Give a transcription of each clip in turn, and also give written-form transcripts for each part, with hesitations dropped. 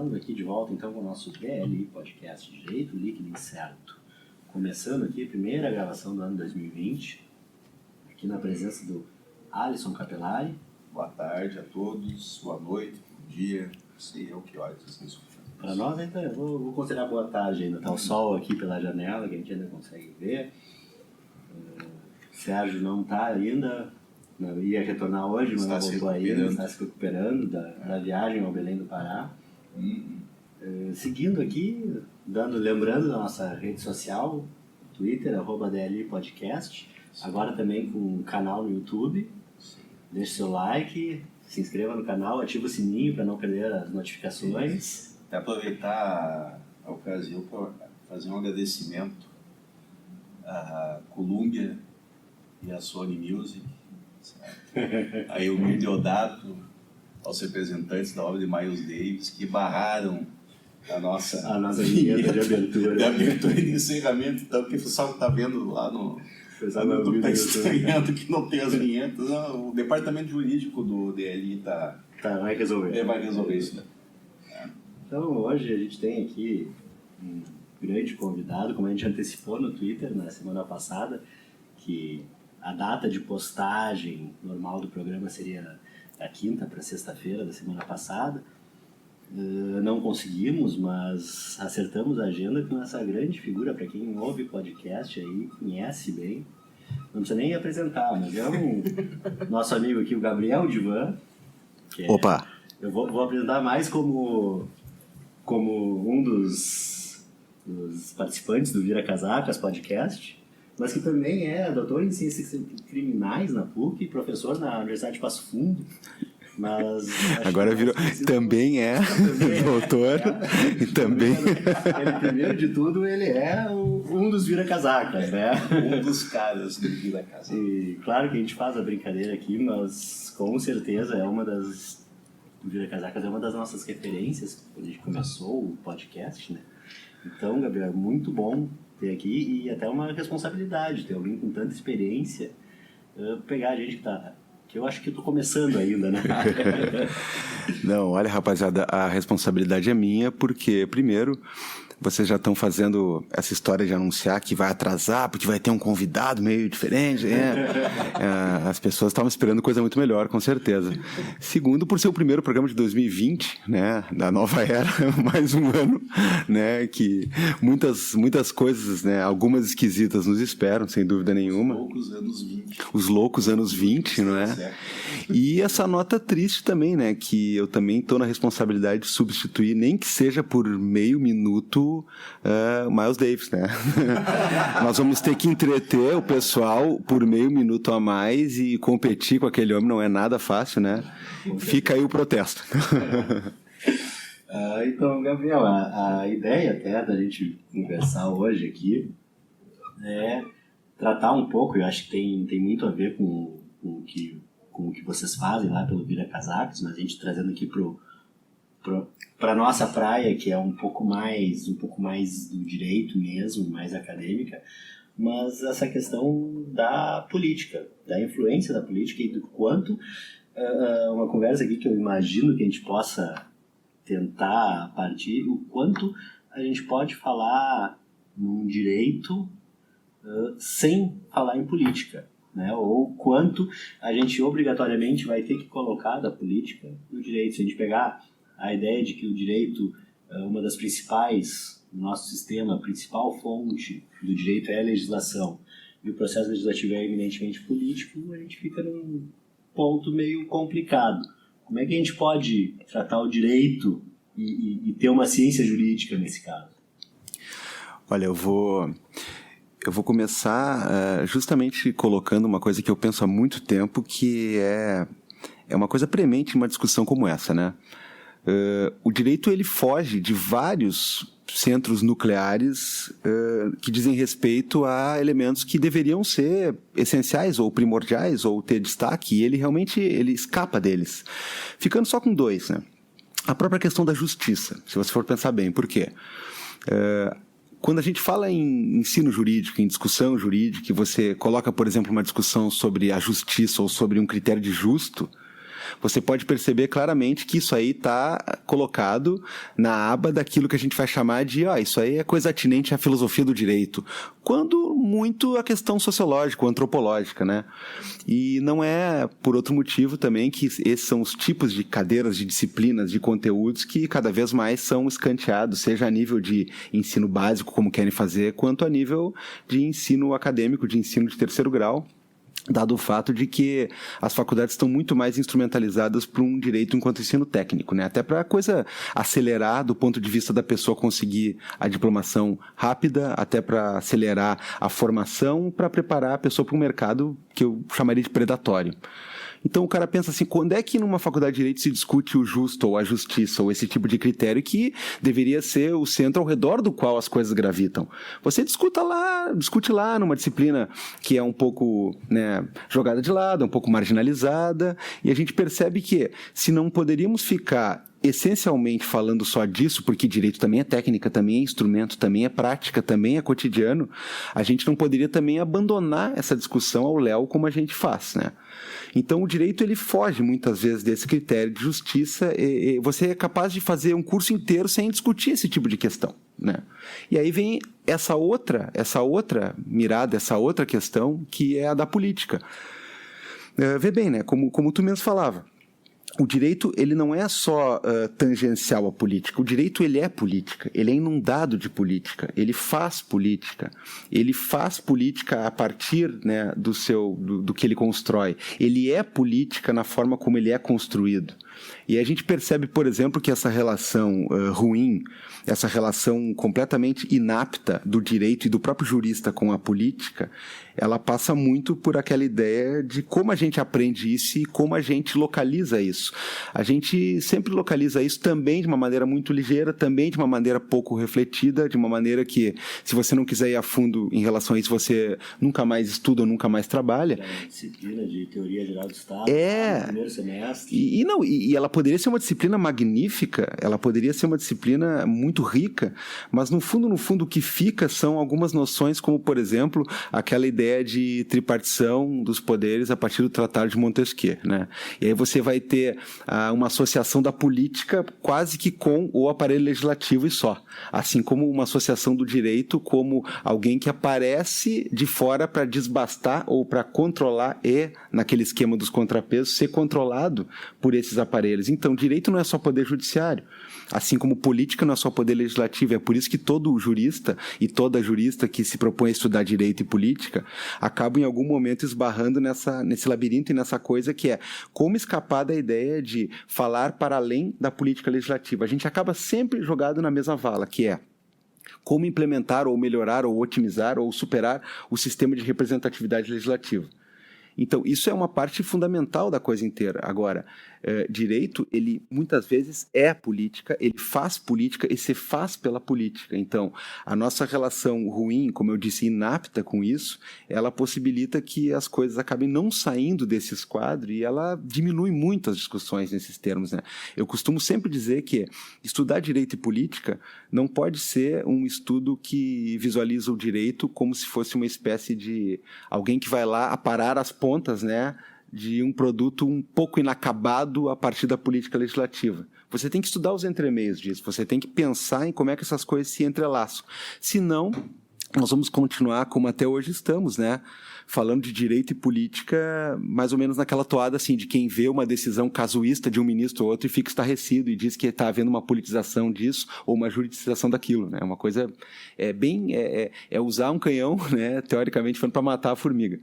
Estamos aqui de volta então com o nosso DLI Podcast Direito Líquido Incerto. Começando aqui a primeira gravação do ano 2020, aqui na presença do Alisson Capelari. Boa tarde a todos, boa noite, bom dia, não sei eu que horas vocês estão escutando. Para nós ainda, eu vou considerar boa tarde ainda, está o sol aqui pela janela que a gente ainda consegue ver. Sérgio não está ainda, ia retornar hoje, mas não voltou ainda, está se recuperando da viagem ao Belém do Pará. Seguindo aqui, lembrando da nossa rede social, Twitter, @DLI Podcast, agora também com um canal no YouTube. Deixe seu like, se inscreva no canal, ative o sininho para não perder as notificações. Até aproveitar a ocasião para fazer um agradecimento à Columbia e à Sony Music, a Elmir Deodato, aos representantes da obra de Miles Davis, que barraram a nossa vinheta de abertura. De abertura e de encerramento, então, que o pessoal está vendo lá no YouTube está estranhando que não tem as vinhetas. O departamento jurídico do DLI vai resolver. Vai resolver isso, né? Então, hoje a gente tem aqui um grande convidado, como a gente antecipou no Twitter na semana passada, que a data de postagem normal do programa seria da quinta para sexta-feira da semana passada. Não conseguimos, mas acertamos a agenda com essa grande figura. Para quem ouve podcast aí, conhece bem, não precisa nem apresentar, mas é nosso amigo aqui, o Gabriel Divan. Opa! Eu vou apresentar mais como um dos participantes do Vira Casacas podcast, mas que também é doutor em Ciências Criminais na PUC, professor na Universidade de Passo Fundo. Mas agora virou, também é doutor e também ele, primeiro de tudo, ele é um dos vira-casacas, né? Um dos caras do vira-casacas. E claro que a gente faz a brincadeira aqui, mas com certeza o vira-casacas é uma das nossas referências quando a gente começou o podcast, né? Então, Gabriel, é muito bom ter aqui e até uma responsabilidade ter alguém com tanta experiência pegar a gente que eu acho que estou começando ainda, né? Não, olha, rapaziada, a responsabilidade é minha, porque, primeiro, vocês já estão fazendo essa história de anunciar que vai atrasar, porque vai ter um convidado meio diferente. As pessoas estavam esperando coisa muito melhor, com certeza. Segundo, por ser o primeiro programa de 2020, né, da nova era, mais um ano, né, que muitas coisas, né, algumas esquisitas nos esperam, sem dúvida nenhuma. Os loucos anos 20, não é? E essa nota triste também, né, que eu também estou na responsabilidade de substituir, nem que seja por meio minuto, Miles Davis, né? Nós vamos ter que entreter o pessoal por meio minuto a mais e competir com aquele homem não é nada fácil, né? Fica aí o protesto. Então, Gabriel, a ideia até da gente conversar hoje aqui é tratar um pouco, eu acho que tem muito a ver com o que vocês fazem lá pelo Vira Casacas, mas a gente trazendo aqui para nossa praia, que é um pouco mais do direito mesmo, mais acadêmica, mas essa questão da política, da influência da política e do quanto uma conversa aqui que eu imagino que a gente possa tentar partir, o quanto a gente pode falar num direito sem falar em política, né? Ou quanto a gente obrigatoriamente vai ter que colocar da política no direito. Se a gente pegar a ideia de que o direito, uma das principais, no nosso sistema, a principal fonte do direito é a legislação, e o processo legislativo é eminentemente político, a gente fica num ponto meio complicado. Como é que a gente pode tratar o direito e ter uma ciência jurídica nesse caso? Olha, eu vou começar justamente colocando uma coisa que eu penso há muito tempo, que é uma coisa premente em uma discussão como essa, né? O direito ele foge de vários centros nucleares que dizem respeito a elementos que deveriam ser essenciais ou primordiais ou ter destaque, e ele realmente escapa deles, ficando só com dois, né? A própria questão da justiça, se você for pensar bem. Por quê? Quando a gente fala em ensino jurídico, em discussão jurídica, que você coloca, por exemplo, uma discussão sobre a justiça ou sobre um critério de justo, você pode perceber claramente que isso aí está colocado na aba daquilo que a gente vai chamar de isso aí é coisa atinente à filosofia do direito, quando muito a questão sociológica ou antropológica, né? E não é por outro motivo também que esses são os tipos de cadeiras, de disciplinas, de conteúdos que cada vez mais são escanteados, seja a nível de ensino básico, como querem fazer, quanto a nível de ensino acadêmico, de ensino de terceiro grau, dado o fato de que as faculdades estão muito mais instrumentalizadas para um direito enquanto ensino técnico, né? Até para a coisa acelerar do ponto de vista da pessoa conseguir a diplomação rápida, até para acelerar a formação, para preparar a pessoa para um mercado que eu chamaria de predatório. Então o cara pensa assim, quando é que numa faculdade de Direito se discute o justo ou a justiça ou esse tipo de critério que deveria ser o centro ao redor do qual as coisas gravitam? Você discute lá numa disciplina que é um pouco, né, jogada de lado, um pouco marginalizada, e a gente percebe que se não poderíamos ficar essencialmente falando só disso, porque direito também é técnica, também é instrumento, também é prática, também é cotidiano, a gente não poderia também abandonar essa discussão ao léu como a gente faz, né? Então o direito ele foge muitas vezes desse critério de justiça e você é capaz de fazer um curso inteiro sem discutir esse tipo de questão, né? E aí vem essa outra mirada, essa outra questão que é a da política. Vê bem, né? Como tu mesmo falava, o direito ele não é só tangencial à política. O direito ele é política, ele é inundado de política, ele faz política a partir, né, do que ele constrói. Ele é política na forma como ele é construído. E a gente percebe, por exemplo, que essa relação ruim, essa relação completamente inapta do direito e do próprio jurista com a política, ela passa muito por aquela ideia de como a gente aprende isso e como a gente localiza isso. A gente sempre localiza isso também de uma maneira muito ligeira, também de uma maneira pouco refletida, de uma maneira que, se você não quiser ir a fundo em relação a isso, você nunca mais estuda ou nunca mais trabalha. É disciplina de teoria geral do Estado, no primeiro semestre. E ela poderia ser uma disciplina magnífica, ela poderia ser uma disciplina muito rica, mas no fundo o que fica são algumas noções como, por exemplo, aquela ideia de tripartição dos poderes a partir do Tratado de Montesquieu, né? E aí você vai ter uma associação da política quase que com o aparelho legislativo e só, assim como uma associação do direito como alguém que aparece de fora para desbastar ou para controlar e, naquele esquema dos contrapesos, ser controlado por esses aparelhos. Então, direito não é só poder judiciário, assim como política não é só poder legislativo. É por isso que todo jurista e toda jurista que se propõe a estudar direito e política acaba em algum momento esbarrando nesse labirinto e nessa coisa que é como escapar da ideia de falar para além da política legislativa. A gente acaba sempre jogado na mesma vala, que é como implementar ou melhorar ou otimizar ou superar o sistema de representatividade legislativa. Então, isso é uma parte fundamental da coisa inteira. Agora, direito, ele muitas vezes é política, ele faz política e se faz pela política. Então, a nossa relação ruim, como eu disse, inapta com isso, ela possibilita que as coisas acabem não saindo desse esquadro e ela diminui muito as discussões nesses termos, né? Eu costumo sempre dizer que estudar direito e política não pode ser um estudo que visualiza o direito como se fosse uma espécie de alguém que vai lá aparar as pontas, né, de um produto um pouco inacabado a partir da política legislativa. Você tem que estudar os entremeios disso, você tem que pensar em como é que essas coisas se entrelaçam. Senão, nós vamos continuar como até hoje estamos, né, falando de direito e política mais ou menos naquela toada assim, de quem vê uma decisão casuísta de um ministro ou outro e fica estarrecido e diz que está havendo uma politização disso ou uma juridização daquilo, né? Uma coisa é usar um canhão, né, teoricamente, para matar a formiga.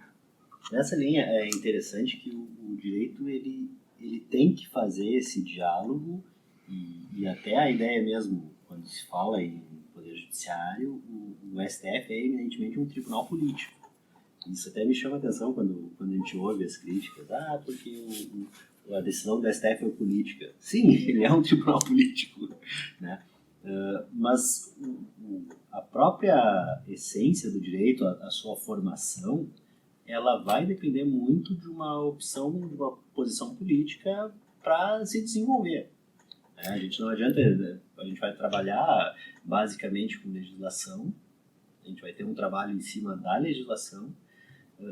Nessa linha é interessante que o direito ele tem que fazer esse diálogo e até a ideia mesmo, quando se fala em poder judiciário, o STF é eminentemente um tribunal político. Isso até me chama a atenção quando a gente ouve as críticas, porque a decisão do STF é política. Sim, ele é um tribunal político, né? Mas a própria essência do direito, a sua formação, ela vai depender muito de uma opção, de uma posição política para se desenvolver. A gente não adianta, a gente vai trabalhar basicamente com legislação, a gente vai ter um trabalho em cima da legislação,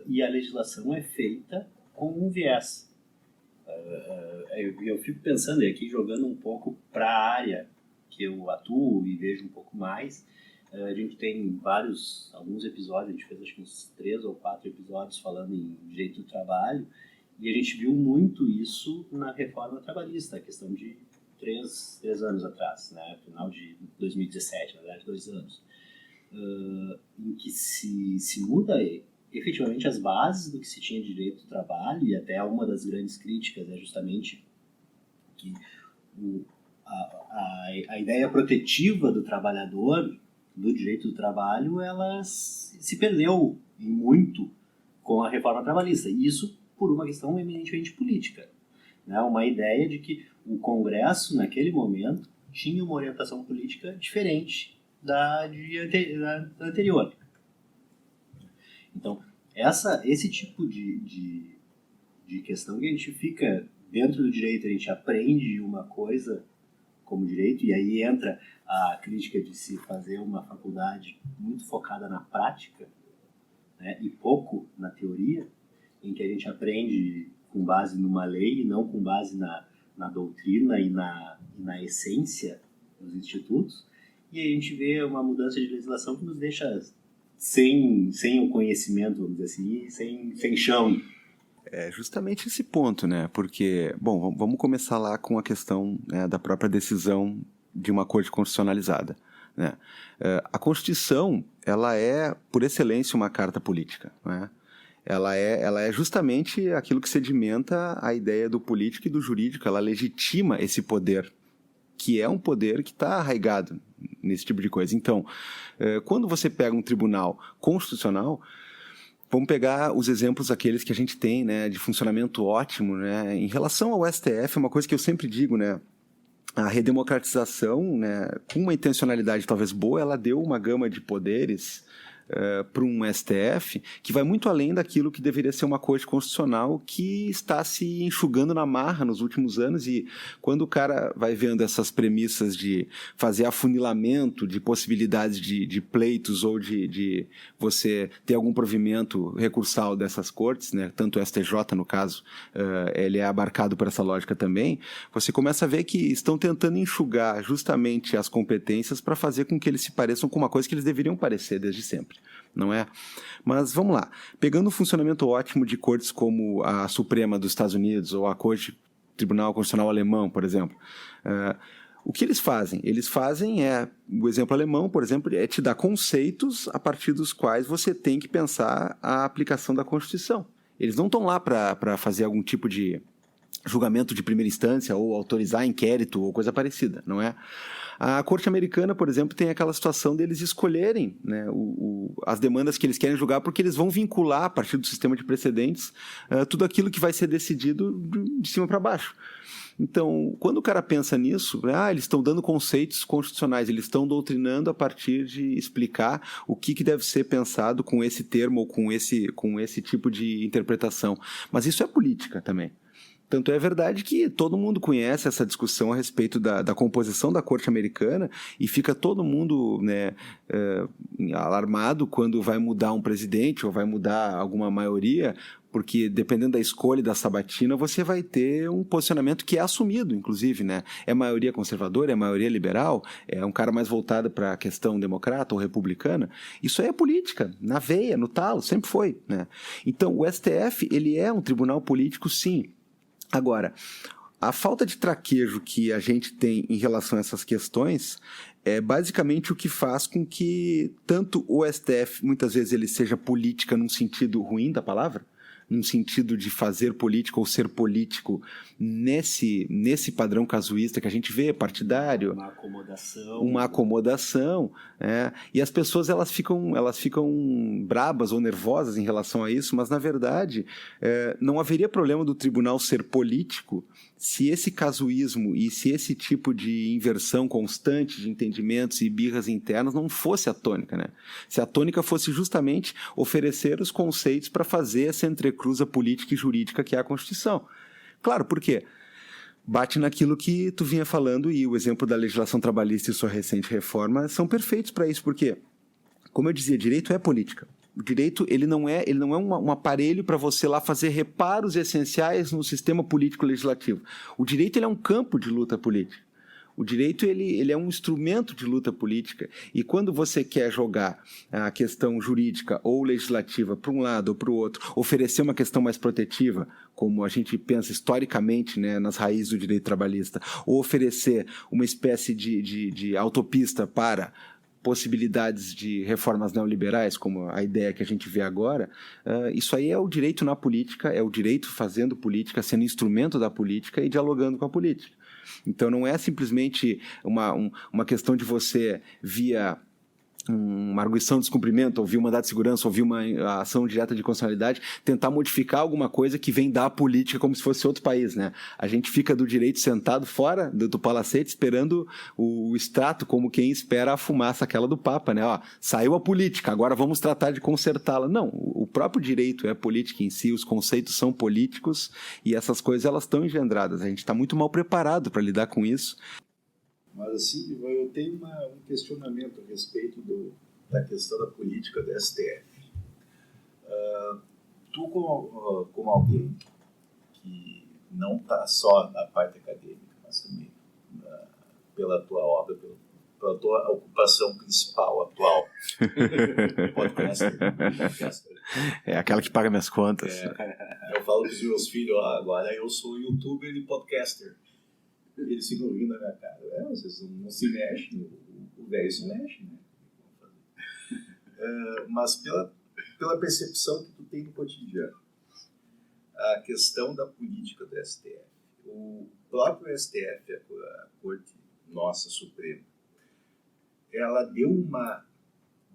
e a legislação é feita com um viés. Eu fico pensando, e aqui jogando um pouco para a área que eu atuo e vejo um pouco mais, a gente tem alguns episódios, a gente fez acho que uns 3 ou 4 episódios falando em direito do trabalho, e a gente viu muito isso na reforma trabalhista, a questão de 3 anos atrás, né? Final de 2017, na verdade 2 anos, em que se muda efetivamente as bases do que se tinha de direito do trabalho, e até uma das grandes críticas é justamente que a ideia protetiva do trabalhador, do direito do trabalho, ela se perdeu em muito com a reforma trabalhista. E isso por uma questão eminentemente política, né? Uma ideia de que o Congresso, naquele momento, tinha uma orientação política diferente da anterior. Então, esse tipo de questão que a gente fica dentro do direito, a gente aprende uma coisa como direito, e aí entra a crítica de se fazer uma faculdade muito focada na prática, né, e pouco na teoria, em que a gente aprende com base numa lei e não com base na doutrina e na essência dos institutos, e a gente vê uma mudança de legislação que nos deixa sem o conhecimento, vamos dizer assim, sem chão. É justamente esse ponto, né? Porque, bom, vamos começar lá com a questão, né, da própria decisão de uma corte constitucionalizada, né? A Constituição, ela é, por excelência, uma carta política, né? Ela é justamente aquilo que sedimenta a ideia do político e do jurídico, ela legitima esse poder, que é um poder que está arraigado nesse tipo de coisa. Então, quando você pega um tribunal constitucional, vamos pegar os exemplos aqueles que a gente tem, né, de funcionamento ótimo, né? Em relação ao STF, uma coisa que eu sempre digo, né, a redemocratização, né, com uma intencionalidade talvez boa, ela deu uma gama de poderes para um STF que vai muito além daquilo que deveria ser uma corte constitucional, que está se enxugando na marra nos últimos anos. E quando o cara vai vendo essas premissas de fazer afunilamento de possibilidades de pleitos ou de você ter algum provimento recursal dessas cortes, né, tanto o STJ no caso, ele é abarcado por essa lógica também, você começa a ver que estão tentando enxugar justamente as competências para fazer com que eles se pareçam com uma coisa que eles deveriam parecer desde sempre, não é? Mas vamos lá, pegando o funcionamento ótimo de cortes como a Suprema dos Estados Unidos ou a Tribunal Constitucional Alemão, por exemplo, o que eles fazem? Eles fazem o exemplo alemão, por exemplo, é te dar conceitos a partir dos quais você tem que pensar a aplicação da Constituição. Eles não estão lá para fazer algum tipo de julgamento de primeira instância ou autorizar inquérito ou coisa parecida, não é? A Corte Americana, por exemplo, tem aquela situação deles escolherem, né, as demandas que eles querem julgar, porque eles vão vincular, a partir do sistema de precedentes, tudo aquilo que vai ser decidido de cima para baixo. Então, quando o cara pensa nisso, eles estão dando conceitos constitucionais, eles estão doutrinando a partir de explicar o que deve ser pensado com esse termo ou com esse tipo de interpretação. Mas isso é política também. Tanto é verdade que todo mundo conhece essa discussão a respeito da composição da Corte Americana e fica todo mundo, né, alarmado quando vai mudar um presidente ou vai mudar alguma maioria, porque dependendo da escolha da sabatina, você vai ter um posicionamento que é assumido, inclusive, né? É maioria conservadora, é maioria liberal, é um cara mais voltado para a questão democrata ou republicana. Isso aí é política, na veia, no talo, sempre foi, né? Então, o STF, ele é um tribunal político, sim. Agora, a falta de traquejo que a gente tem em relação a essas questões é basicamente o que faz com que tanto o STF, muitas vezes, ele seja política num sentido ruim da palavra, num sentido de fazer política ou ser político nesse padrão casuísta que a gente vê, partidário. Uma acomodação. E as pessoas elas ficam brabas ou nervosas em relação a isso, mas, na verdade, não haveria problema do tribunal ser político se esse casuísmo e se esse tipo de inversão constante de entendimentos e birras internas não fosse a tônica, né? Se a tônica fosse justamente oferecer os conceitos para fazer essa entrecruza política e jurídica que é a Constituição. Claro, por quê? Bate naquilo que tu vinha falando, e o exemplo da legislação trabalhista e sua recente reforma são perfeitos para isso, porque, como eu dizia, direito é política. O direito ele não é um aparelho para você lá fazer reparos essenciais no sistema político-legislativo. O direito ele é um campo de luta política. O direito ele é um instrumento de luta política e quando você quer jogar a questão jurídica ou legislativa para um lado ou para o outro, oferecer uma questão mais protetiva, como a gente pensa historicamente, né, nas raízes do direito trabalhista, ou oferecer uma espécie de autopista para possibilidades de reformas neoliberais, como a ideia que a gente vê agora, isso aí é o direito na política, é o direito fazendo política, sendo instrumento da política e dialogando com a política. Então não é simplesmente uma questão de você, via uma arguição de descumprimento, ou via um mandado de segurança, ou via uma ação direta de constitucionalidade, tentar modificar alguma coisa que vem da política como se fosse outro país, né? A gente fica do direito sentado fora do palacete esperando o extrato, como quem espera a fumaça aquela do Papa, né? Ó, saiu a política, agora vamos tratar de consertá-la. Não, o próprio direito é política em si, os conceitos são políticos e essas coisas elas estão engendradas. A gente está muito mal preparado para lidar com isso. Mas, assim, eu tenho um questionamento a respeito da questão da política do STF. Tu, como alguém que não está só na parte acadêmica, mas também pela tua obra, pela tua ocupação principal atual, podcaster. É aquela que paga minhas contas. Eu falo para os meus filhos, agora eu sou youtuber e podcaster. Eles ficam rindo na minha cara. Vocês não se mexem, o velho se mexe, né? Mas pela percepção que tu tem no cotidiano, a questão da política do STF, o próprio STF, a Corte Nossa Suprema, ela deu uma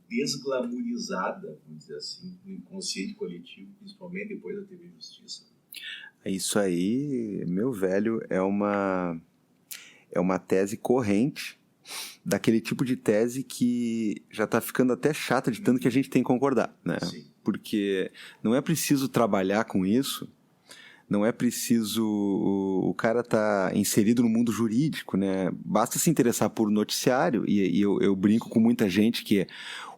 desglamorizada, vamos dizer assim, no inconsciente coletivo, principalmente depois da TV Justiça. Isso aí, meu velho, é uma tese corrente daquele tipo de tese que já está ficando até chata de tanto que a gente tem que concordar, né? Sim. Porque não é preciso trabalhar com isso, não é preciso o cara estar inserido no mundo jurídico, né? Basta se interessar por noticiário, e eu brinco com muita gente que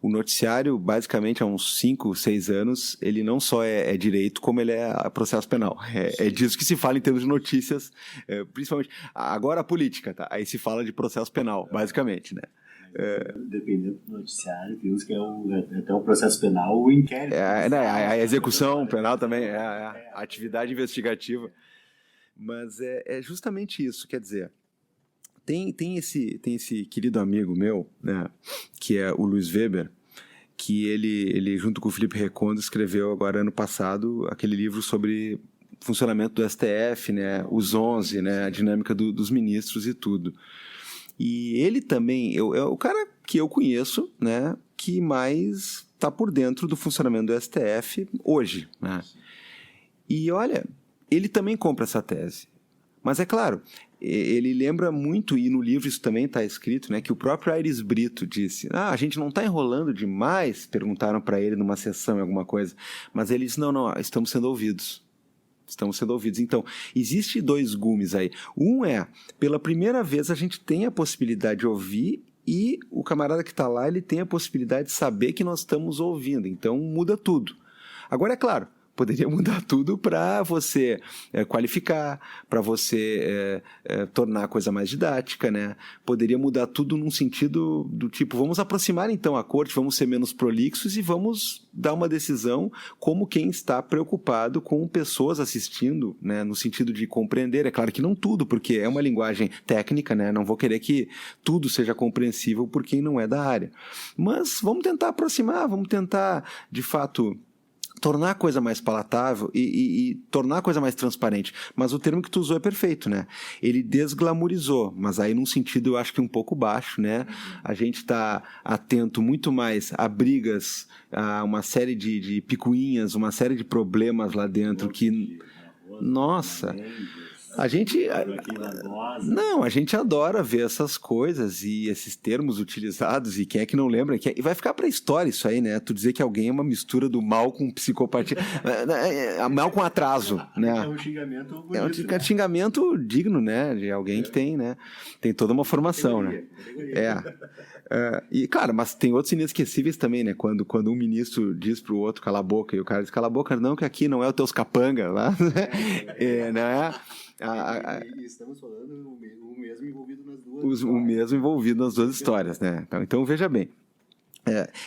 o noticiário, basicamente, há uns 5, 6 anos, ele não só é direito, como ele é processo penal. É disso que se fala em termos de notícias, principalmente. Agora a política, tá? Aí se fala de processo penal, basicamente, né? Dependendo do noticiário, tem uns que até o processo penal, o inquérito. A execução penal também, a atividade investigativa. Mas é justamente isso, quer dizer, tem esse querido amigo meu, né, que é o Luiz Weber, que ele junto com o Felipe Recondo, escreveu agora ano passado aquele livro sobre funcionamento do STF, né, os 11, né, a dinâmica dos ministros e tudo. E ele também é o cara que eu conheço, né, que mais está por dentro do funcionamento do STF hoje, né? E olha, ele também compra essa tese. Mas é claro, ele lembra muito, e no livro isso também está escrito, né, que o próprio Aires Brito disse, a gente não está enrolando demais, perguntaram para ele numa sessão, alguma coisa, mas ele disse, não, estamos sendo ouvidos. Estamos sendo ouvidos. Então, existe 2 gumes aí. Um é, pela primeira vez a gente tem a possibilidade de ouvir e o camarada que está lá, ele tem a possibilidade de saber que nós estamos ouvindo. Então, muda tudo. Agora, é claro, poderia mudar tudo para você qualificar, para você tornar a coisa mais didática, né? Poderia mudar tudo num sentido do tipo, vamos aproximar então a corte, vamos ser menos prolixos e vamos dar uma decisão como quem está preocupado com pessoas assistindo, né? No sentido de compreender. É claro que não tudo, porque é uma linguagem técnica, né? Não vou querer que tudo seja compreensível por quem não é da área. Mas vamos tentar aproximar, vamos tentar, de fato, tornar a coisa mais palatável e tornar a coisa mais transparente. Mas o termo que tu usou é perfeito, né? Ele desglamorizou, mas aí num sentido eu acho que um pouco baixo, né? A gente está atento muito mais a brigas, a uma série de picuinhas, uma série de problemas lá dentro que... Nossa! A gente... Joaquim Barbosa. Não, a gente adora ver essas coisas e esses termos utilizados, e quem é que não lembra? E vai ficar pra história isso aí, né? Tu dizer que alguém é uma mistura do mal com psicopatia, mal com atraso, né? É um xingamento bonito, É um né? xingamento digno, né? De alguém que tem, né? Tem toda uma formação, né? E, cara, mas tem outros inesquecíveis também, né? Quando um ministro diz pro outro cala a boca, e o cara diz cala a boca, não, que aqui não é o teus capanga lá, né? E estamos falando o mesmo envolvido nas duas. O mesmo envolvido nas duas histórias, né? Então veja bem.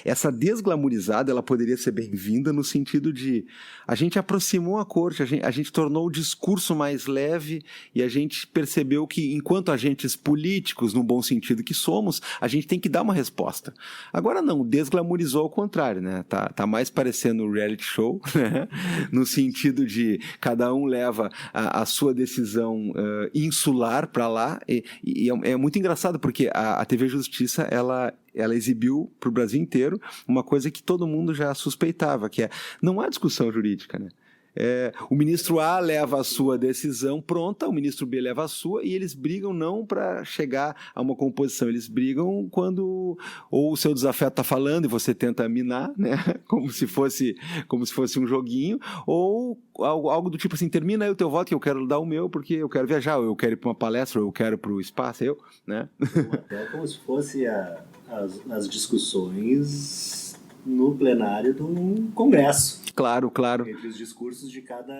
Essa desglamorizada ela poderia ser bem-vinda no sentido de a gente aproximou a corte, a gente tornou o discurso mais leve e a gente percebeu que enquanto agentes políticos, no bom sentido que somos, a gente tem que dar uma resposta. Agora não, desglamorizou ao contrário, né? Tá mais parecendo um reality show, né? No sentido de cada um leva a sua decisão insular para lá e é muito engraçado porque a TV Justiça ela exibiu para o Brasil inteiro uma coisa que todo mundo já suspeitava, que não há discussão jurídica, né? O ministro A leva a sua decisão pronta, o ministro B leva a sua, e eles brigam não para chegar a uma composição, eles brigam quando ou o seu desafeto está falando e você tenta minar, né? como se fosse um joguinho, ou algo do tipo assim, termina aí o teu voto que eu quero dar o meu porque eu quero viajar, ou eu quero ir para uma palestra, ou eu quero para o espaço, né? Até como se fosse as discussões no plenário do Congresso. Claro. Entre os discursos de cada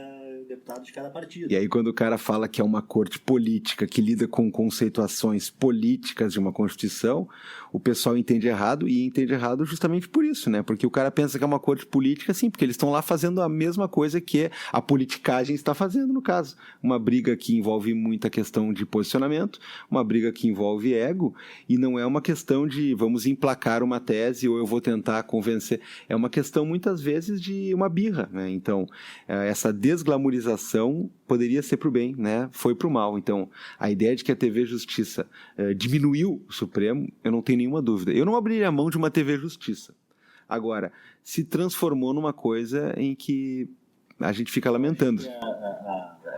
deputado de cada partido. E aí quando o cara fala que é uma corte política que lida com conceituações políticas de uma Constituição, o pessoal entende errado, e entende errado justamente por isso, né? Porque o cara pensa que é uma corte política, sim, porque eles estão lá fazendo a mesma coisa que a politicagem está fazendo, no caso. Uma briga que envolve muita questão de posicionamento, uma briga que envolve ego, e não é uma questão de vamos emplacar uma tese ou eu vou tentar convencer. É uma questão, muitas vezes, de uma birra, né? Então, essa desglamorização poderia ser para o bem, né? Foi para o mal. Então, a ideia de que a TV Justiça diminuiu o Supremo, eu não tenho nenhuma dúvida. Eu não abriria a mão de uma TV Justiça. Agora, se transformou numa coisa em que a gente fica lamentando.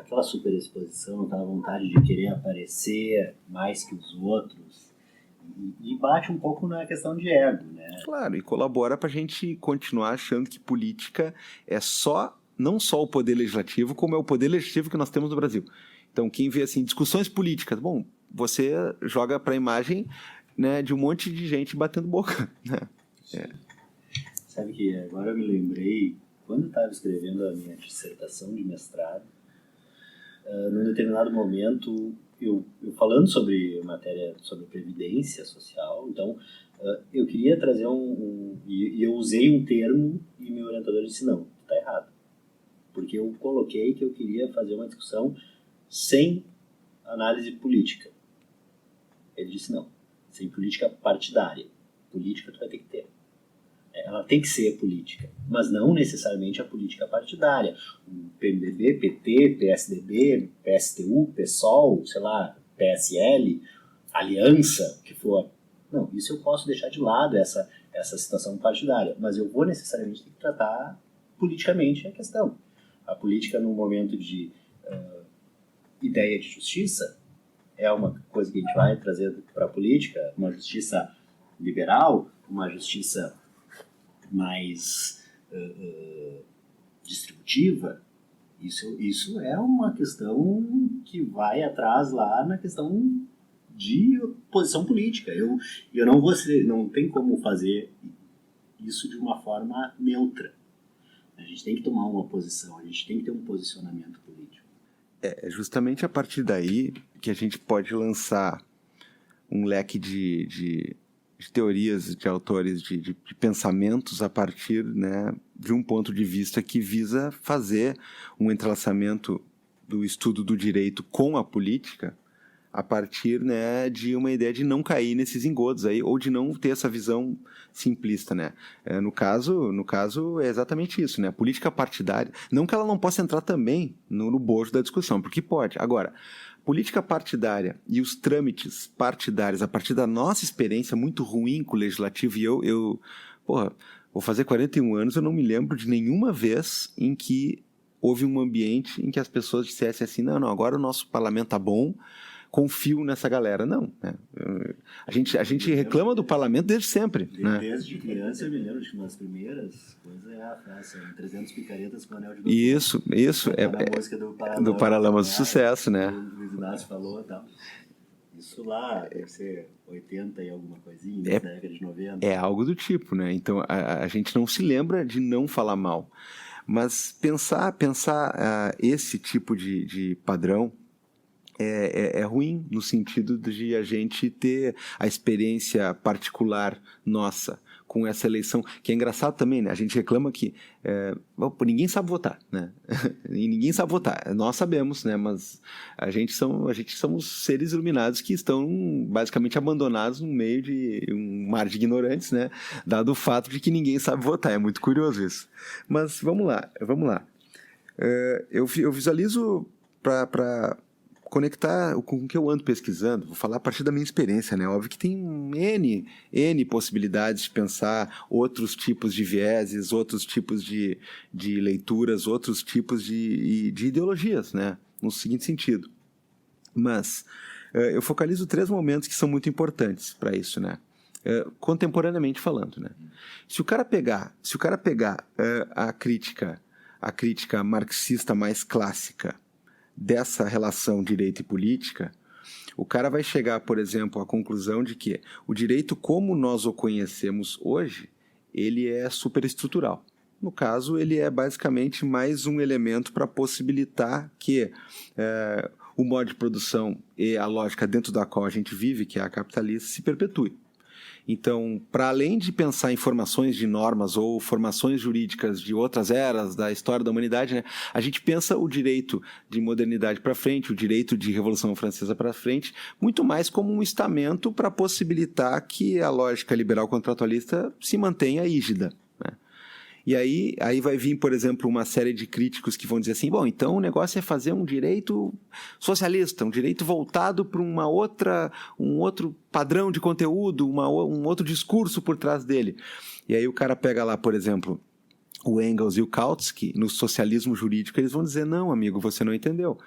Aquela superexposição, aquela vontade de querer aparecer mais que os outros, e bate um pouco na questão de ego, né? Claro, e colabora para a gente continuar achando que política é não só o poder legislativo, como é o poder legislativo que nós temos no Brasil. Então, quem vê assim, discussões políticas, bom, você joga para a imagem, né, de um monte de gente batendo boca, né? Sabe que agora eu me lembrei, quando eu estava escrevendo a minha dissertação de mestrado, num determinado momento, eu falando sobre matéria sobre previdência social, então eu queria trazer e eu usei um termo e meu orientador disse, não, está errado. Porque eu coloquei que eu queria fazer uma discussão sem análise política. Ele disse, não, sem política partidária. Política tu vai ter que ter. Ela tem que ser política, mas não necessariamente a política partidária. O PMDB, PT, PSDB, PSTU, PSOL, sei lá, PSL, Aliança, o que for. Não, isso eu posso deixar de lado, essa situação partidária, mas eu vou necessariamente ter que tratar politicamente a questão. A política, no momento de ideia de justiça, é uma coisa que a gente vai trazer para a política, uma justiça liberal, uma justiça mais distributiva. Isso é uma questão que vai atrás lá na questão de posição política. Eu não tem como fazer isso de uma forma neutra. A gente tem que tomar uma posição, a gente tem que ter um posicionamento político. É justamente a partir daí que a gente pode lançar um leque de teorias, de autores, de pensamentos a partir, né, de um ponto de vista que visa fazer um entrelaçamento do estudo do direito com a política a partir, né, de uma ideia de não cair nesses engodos aí, ou de não ter essa visão simplista, né? No caso é exatamente isso, né? A política partidária, não que ela não possa entrar também no bojo da discussão, porque pode. Agora, política partidária e os trâmites partidários, a partir da nossa experiência muito ruim com o legislativo, e eu vou fazer 41 anos, eu não me lembro de nenhuma vez em que houve um ambiente em que as pessoas dissessem assim, não, agora o nosso parlamento tá bom, confio nessa galera. Não, né? A gente reclama do parlamento desde sempre. Né? Desde criança eu me lembro de que uma das primeiras coisas é a frase, 300 picaretas com anel de Isso. Na música do Paralamas do Sucesso, né? O Luiz Inácio falou e tal. Isso lá deve ser 80 e alguma coisinha, na década de 90. É algo do tipo, né? Então a gente não se lembra de não falar mal. Mas pensar esse tipo de padrão é ruim, no sentido de a gente ter a experiência particular nossa com essa eleição, que é engraçado também, né? A gente reclama que ninguém sabe votar, né? E ninguém sabe votar. Nós sabemos, né? Mas a gente somos seres iluminados que estão basicamente abandonados no meio de um mar de ignorantes, né? Dado o fato de que ninguém sabe votar. É muito curioso isso. Mas vamos lá. Eu visualizo para conectar com o que eu ando pesquisando, vou falar a partir da minha experiência, né? Óbvio que tem N possibilidades de pensar outros tipos de vieses, outros tipos de leituras, outros tipos de ideologias, né? No seguinte sentido. Mas eu focalizo 3 momentos que são muito importantes para isso, né? Contemporaneamente falando, né? Se o cara pegar a crítica marxista mais clássica dessa relação direito e política, o cara vai chegar, por exemplo, à conclusão de que o direito como nós o conhecemos hoje, ele é superestrutural. No caso, ele é basicamente mais um elemento para possibilitar que o modo de produção e a lógica dentro da qual a gente vive, que é a capitalista, se perpetue. Então, para além de pensar em formações de normas ou formações jurídicas de outras eras da história da humanidade, né, a gente pensa o direito de modernidade para frente, o direito de Revolução Francesa para frente, muito mais como um estamento para possibilitar que a lógica liberal contratualista se mantenha rígida. Né? E aí vai vir, por exemplo, uma série de críticos que vão dizer assim, bom, então o negócio é fazer um direito socialista, um direito voltado para um outro padrão de conteúdo, um outro discurso por trás dele. E aí o cara pega lá, por exemplo, o Engels e o Kautsky, no socialismo jurídico, eles vão dizer, não, amigo, você não entendeu.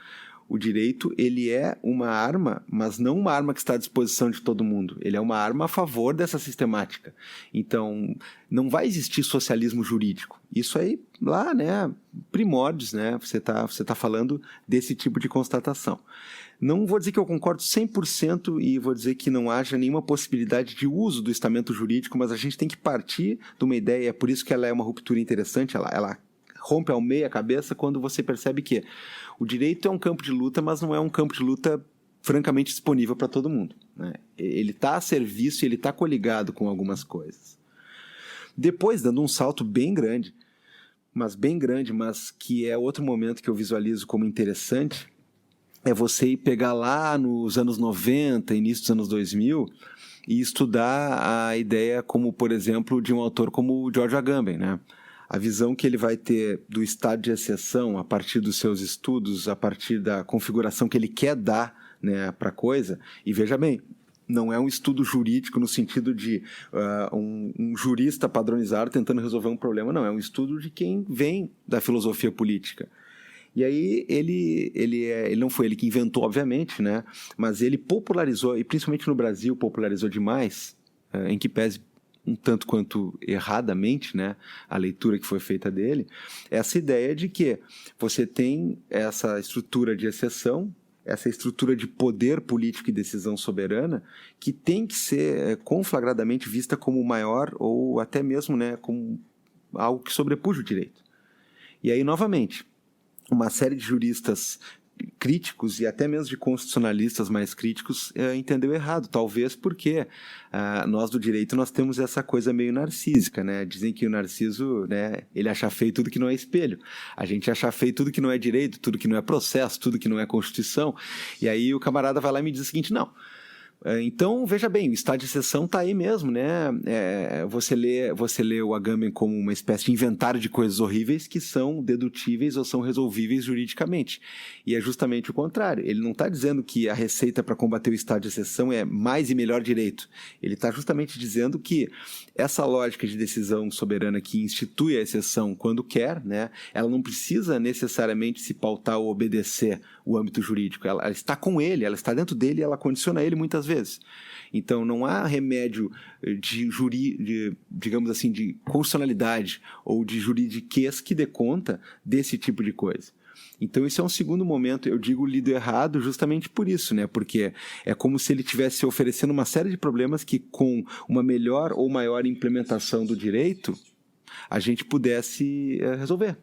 O direito, ele é uma arma, mas não uma arma que está à disposição de todo mundo. Ele é uma arma a favor dessa sistemática. Então, não vai existir socialismo jurídico. Isso aí, lá, né, primórdios, né, você tá falando desse tipo de constatação. Não vou dizer que eu concordo 100% e vou dizer que não haja nenhuma possibilidade de uso do estamento jurídico, mas a gente tem que partir de uma ideia, é por isso que ela é uma ruptura interessante, ela rompe ao meio a cabeça quando você percebe que o direito é um campo de luta, mas não é um campo de luta francamente disponível para todo mundo. Né? Ele está a serviço e ele está coligado com algumas coisas. Depois, dando um salto bem grande, mas que é outro momento que eu visualizo como interessante, é você ir pegar lá nos anos 90, início dos anos 2000, e estudar a ideia como, por exemplo, de um autor como o George Agamben, né? A visão que ele vai ter do estado de exceção a partir dos seus estudos, a partir da configuração que ele quer dar, né, para a coisa. E veja bem, não é um estudo jurídico no sentido de um jurista padronizado tentando resolver um problema, não. É um estudo de quem vem da filosofia política. E aí ele não foi ele que inventou, obviamente, né, mas ele popularizou, e principalmente no Brasil popularizou demais, em que pese um tanto quanto erradamente, né, a leitura que foi feita dele, essa ideia de que você tem essa estrutura de exceção, essa estrutura de poder político e decisão soberana, que tem que ser conflagradamente vista como maior ou até mesmo, né, como algo que sobrepuja o direito. E aí, novamente, uma série de juristas críticos e até mesmo de constitucionalistas mais críticos entendeu errado, talvez porque nós do direito nós temos essa coisa meio narcísica, né? Dizem que o Narciso, né, ele acha feio tudo que não é espelho, a gente acha feio tudo que não é direito, tudo que não é processo, tudo que não é constituição, e aí o camarada vai lá e me diz o seguinte, não, Então, veja bem, o estado de exceção está aí mesmo, né? Você lê o Agamben como uma espécie de inventário de coisas horríveis que são dedutíveis ou são resolvíveis juridicamente. E é justamente o contrário. Ele não está dizendo que a receita para combater o estado de exceção é mais e melhor direito. Ele está justamente dizendo que essa lógica de decisão soberana que institui a exceção quando quer, né? Ela não precisa necessariamente se pautar ou obedecer o âmbito jurídico. Ela está com ele, ela está dentro dele e ela condiciona ele muitas vezes. Então, não há remédio digamos assim, de constitucionalidade ou de juridiquês que dê conta desse tipo de coisa. Então, isso é um segundo momento, eu digo lido errado justamente por isso, né? Porque é como se ele estivesse oferecendo uma série de problemas que, com uma melhor ou maior implementação do direito, a gente pudesse resolver.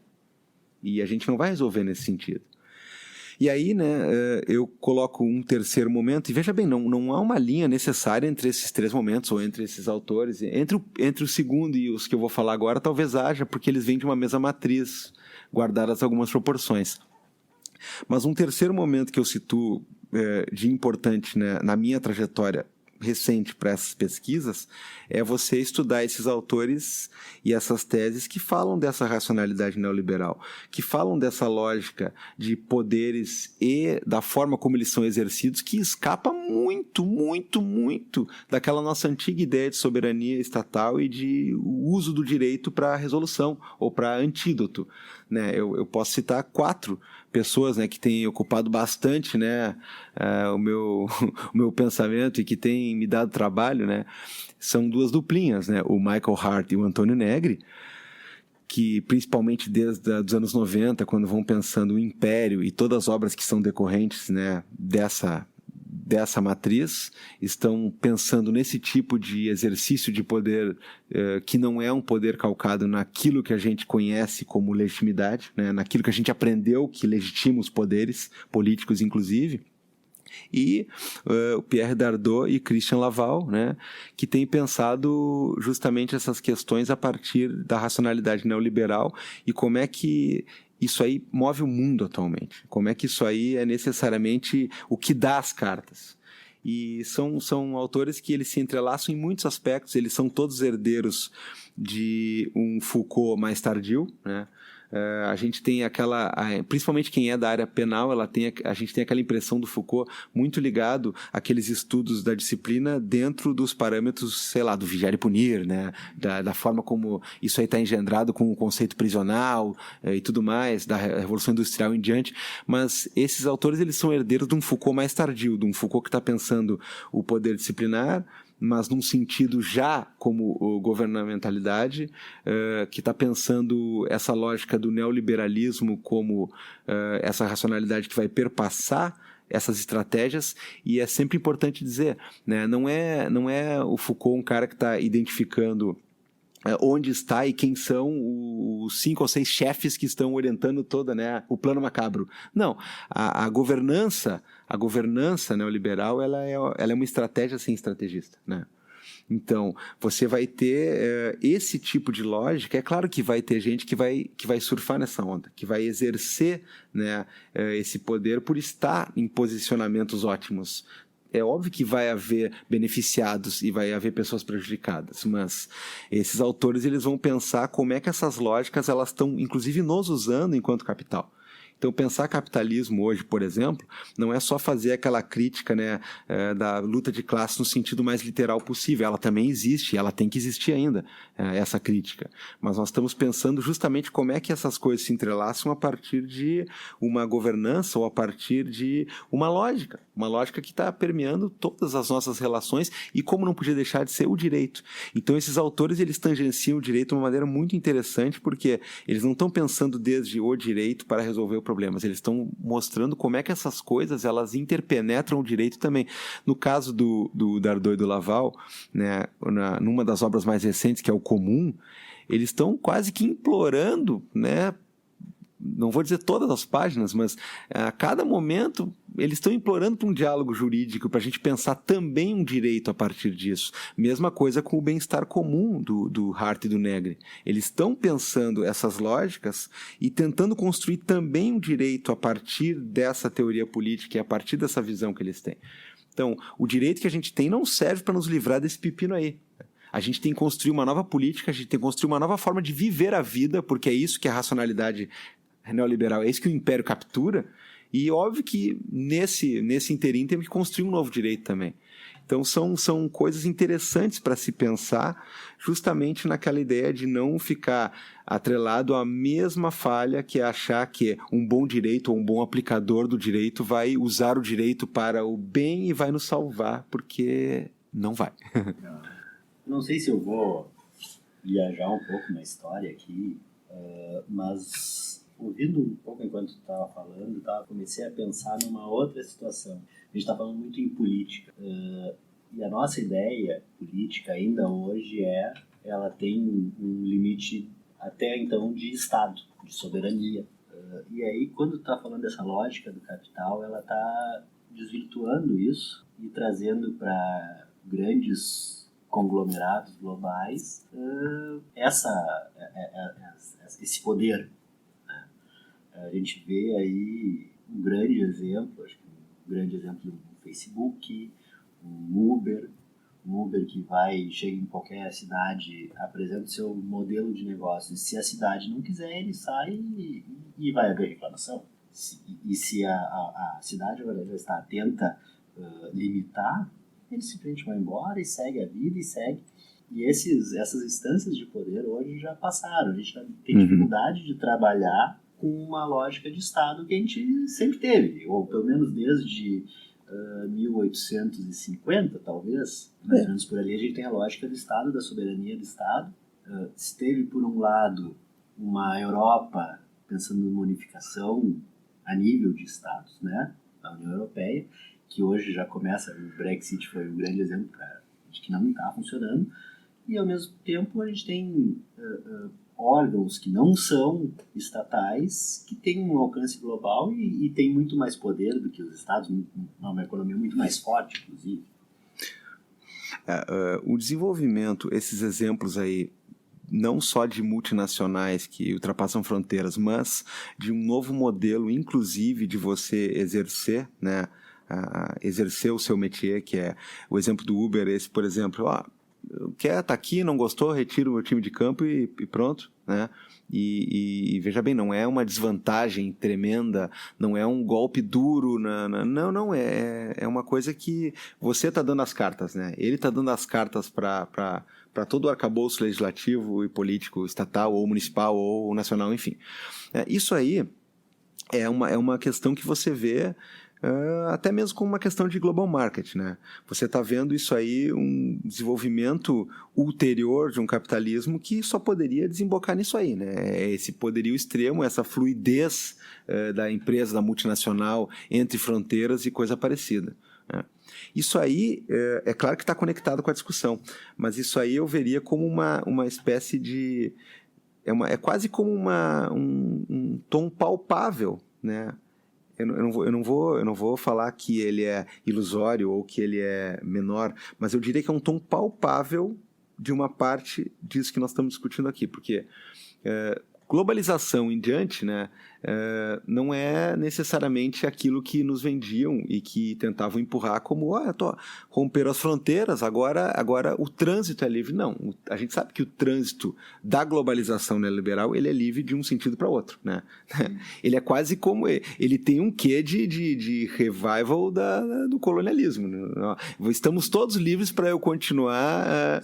E a gente não vai resolver nesse sentido. E aí, né, eu coloco um terceiro momento, e veja bem, não há uma linha necessária entre esses três momentos, ou entre esses autores. Entre o segundo e os que eu vou falar agora, talvez haja, porque eles vêm de uma mesma matriz, guardadas algumas proporções. Mas um terceiro momento que eu situo de importante, né, na minha trajetória recente para essas pesquisas é você estudar esses autores e essas teses que falam dessa racionalidade neoliberal, que falam dessa lógica de poderes e da forma como eles são exercidos, que escapa muito, muito, muito daquela nossa antiga ideia de soberania estatal e de uso do direito para resolução ou para antídoto, né? Eu posso citar 4 pessoas, né, que têm ocupado bastante, né, o meu pensamento e que têm me dado trabalho, né, são 2 duplinhas, né, o Michael Hart e o Antônio Negri, que principalmente desde os anos 90, quando vão pensando o Império e todas as obras que são decorrentes, né, dessa matriz, estão pensando nesse tipo de exercício de poder que não é um poder calcado naquilo que a gente conhece como legitimidade, né, naquilo que a gente aprendeu que legitima os poderes políticos, inclusive, e o Pierre Dardot e Christian Laval, né, que têm pensado justamente essas questões a partir da racionalidade neoliberal e como é que isso aí move o mundo atualmente, como é que isso aí é necessariamente o que dá as cartas. E são autores que eles se entrelaçam em muitos aspectos, eles são todos herdeiros de um Foucault mais tardio, né? A gente tem principalmente quem é da área penal, a gente tem aquela impressão do Foucault muito ligado àqueles estudos da disciplina dentro dos parâmetros, sei lá, do vigiar e punir, né? Da forma como isso aí está engendrado com o conceito prisional e tudo mais, da Revolução Industrial em diante, mas esses autores eles são herdeiros de um Foucault mais tardio, de um Foucault que está pensando o poder disciplinar, mas num sentido já como governamentalidade, que está pensando essa lógica do neoliberalismo como essa racionalidade que vai perpassar essas estratégias, e é sempre importante dizer, né, não é o Foucault um cara que está identificando onde está e quem são os 5 ou 6 chefes que estão orientando toda, né, o plano macabro. Não, a governança neoliberal ela é uma estratégia sem estrategista, né? Então, você vai ter esse tipo de lógica. É claro que vai ter gente que vai surfar nessa onda, que vai exercer, né, esse poder por estar em posicionamentos ótimos. É óbvio que vai haver beneficiados e vai haver pessoas prejudicadas, mas esses autores eles vão pensar como é que essas lógicas elas estão, inclusive, nos usando enquanto capital. Então, pensar capitalismo hoje, por exemplo, não é só fazer aquela crítica, né, da luta de classe no sentido mais literal possível. Ela também existe, ela tem que existir ainda, essa crítica. Mas nós estamos pensando justamente como é que essas coisas se entrelaçam a partir de uma governança ou a partir de uma lógica que está permeando todas as nossas relações e como não podia deixar de ser o direito. Então, esses autores eles tangenciam o direito de uma maneira muito interessante porque eles não estão pensando desde o direito para resolver o problemas, eles estão mostrando como é que essas coisas elas interpenetram o direito também. No caso do Dardot e do Laval, né, numa das obras mais recentes, que é o Comum, eles estão quase que implorando, né, não vou dizer todas as páginas, mas a cada momento eles estão implorando para um diálogo jurídico, para a gente pensar também um direito a partir disso. Mesma coisa com o bem-estar comum do Hart e do Negri. Eles estão pensando essas lógicas e tentando construir também um direito a partir dessa teoria política e a partir dessa visão que eles têm. Então, o direito que a gente tem não serve para nos livrar desse pepino aí. A gente tem que construir uma nova política, a gente tem que construir uma nova forma de viver a vida, porque é isso que a racionalidade neoliberal, é isso que o império captura. E óbvio que nesse interim temos que construir um novo direito também. Então são coisas interessantes para se pensar, justamente naquela ideia de não ficar atrelado à mesma falha, que é achar que um bom direito ou um bom aplicador do direito vai usar o direito para o bem e vai nos salvar, porque não vai. Não sei se eu vou viajar um pouco na história aqui, mas ouvindo um pouco enquanto tu estava falando, comecei a pensar numa outra situação. A gente está falando muito em política, e a nossa ideia política ainda hoje ela tem um limite até então de Estado, de soberania. E aí, quando tu está falando dessa lógica do capital, ela está desvirtuando isso e trazendo para grandes conglomerados globais esse poder. Né? A gente vê aí um grande exemplo, acho que um grande exemplo do Facebook, um Uber que chega em qualquer cidade, apresenta o seu modelo de negócio. Se a cidade não quiser, ele sai e vai haver reclamação. E se a cidade agora já está atenta limitar, ele simplesmente vai embora e segue a vida e segue. E essas instâncias de poder hoje já passaram. A gente tem dificuldade de trabalhar com uma lógica de Estado que a gente sempre teve, ou pelo menos desde 1850, talvez, mais ou menos por ali, a gente tem a lógica do Estado, da soberania do Estado. Se teve, por um lado, uma Europa pensando numa unificação a nível de Estados, né, da União Europeia, que hoje já começa, o Brexit foi um grande exemplo de que não está funcionando, e ao mesmo tempo a gente tem órgãos que não são estatais, que têm um alcance global e têm muito mais poder do que os Estados, uma economia muito mais forte, inclusive. O desenvolvimento, esses exemplos aí, não só de multinacionais que ultrapassam fronteiras, mas de um novo modelo, inclusive, de você exercer, né, exercer o seu métier, que é o exemplo do Uber, esse, por exemplo, quer estar aqui, não gostou, retira o meu time de campo e pronto, né? E veja bem, não é uma desvantagem tremenda, não é um golpe duro, não, é uma coisa que você está dando as cartas, né? Ele está dando as cartas para todo o arcabouço legislativo e político, estatal ou municipal ou nacional, enfim. Isso aí é uma questão que você vê até mesmo como uma questão de global market, né? Você está vendo isso aí, um desenvolvimento ulterior de um capitalismo que só poderia desembocar nisso aí, né? Esse poderio extremo, essa fluidez da empresa, da multinacional entre fronteiras e coisa parecida, né? Isso aí, é claro que está conectado com a discussão, mas isso aí eu veria como uma espécie de... É quase como um tom palpável, né? Eu não vou falar que ele é ilusório ou que ele é menor, mas eu diria que é um tom palpável de uma parte disso que nós estamos discutindo aqui, porque globalização em diante, né, não é necessariamente aquilo que nos vendiam e que tentavam empurrar como romperam as fronteiras, agora o trânsito é livre. Não, a gente sabe que o trânsito da globalização neoliberal ele é livre de um sentido para outro, né? Ele é quase como... Ele tem um quê de revival do colonialismo, né? Estamos todos livres para eu continuar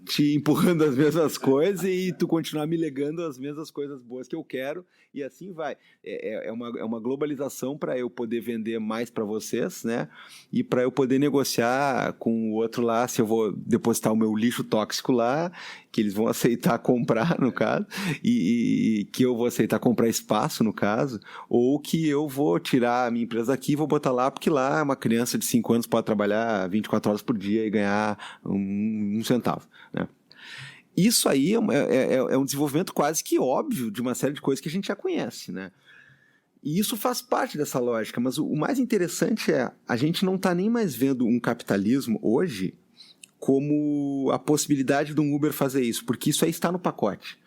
te empurrando as mesmas coisas e tu continuar me legando as mesmas coisas boas que eu quero, e assim vai. É uma globalização para eu poder vender mais para vocês, né? E para eu poder negociar com o outro lá, se eu vou depositar o meu lixo tóxico lá, que eles vão aceitar comprar, no caso, e que eu vou aceitar comprar espaço, no caso, ou que eu vou tirar a minha empresa daqui e vou botar lá, porque lá uma criança de 5 anos pode trabalhar 24 horas por dia e ganhar um centavo, né? Isso aí é um desenvolvimento quase que óbvio de uma série de coisas que a gente já conhece, né? E isso faz parte dessa lógica, mas o mais interessante a gente não está nem mais vendo um capitalismo hoje como a possibilidade de um Uber fazer isso, porque isso aí está no pacote.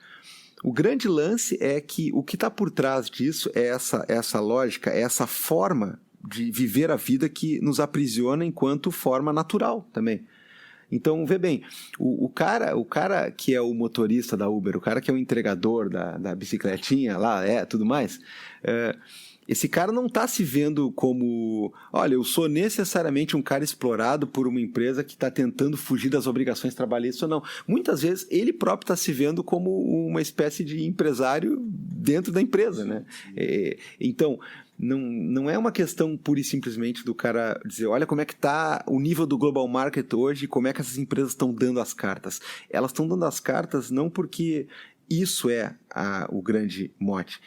O grande lance é que o que está por trás disso é essa lógica, é essa forma de viver a vida que nos aprisiona enquanto forma natural também. Então, vê bem, o cara que é o motorista da Uber, o cara que é o entregador da bicicletinha lá, tudo mais, esse cara não está se vendo como, olha, eu sou necessariamente um cara explorado por uma empresa que está tentando fugir das obrigações trabalhistas ou não. Muitas vezes ele próprio está se vendo como uma espécie de empresário dentro da empresa, né? Então, não é uma questão pura e simplesmente do cara dizer, olha como é que está o nível do global market hoje, como é que essas empresas estão dando as cartas. Elas estão dando as cartas não porque isso é o grande mote.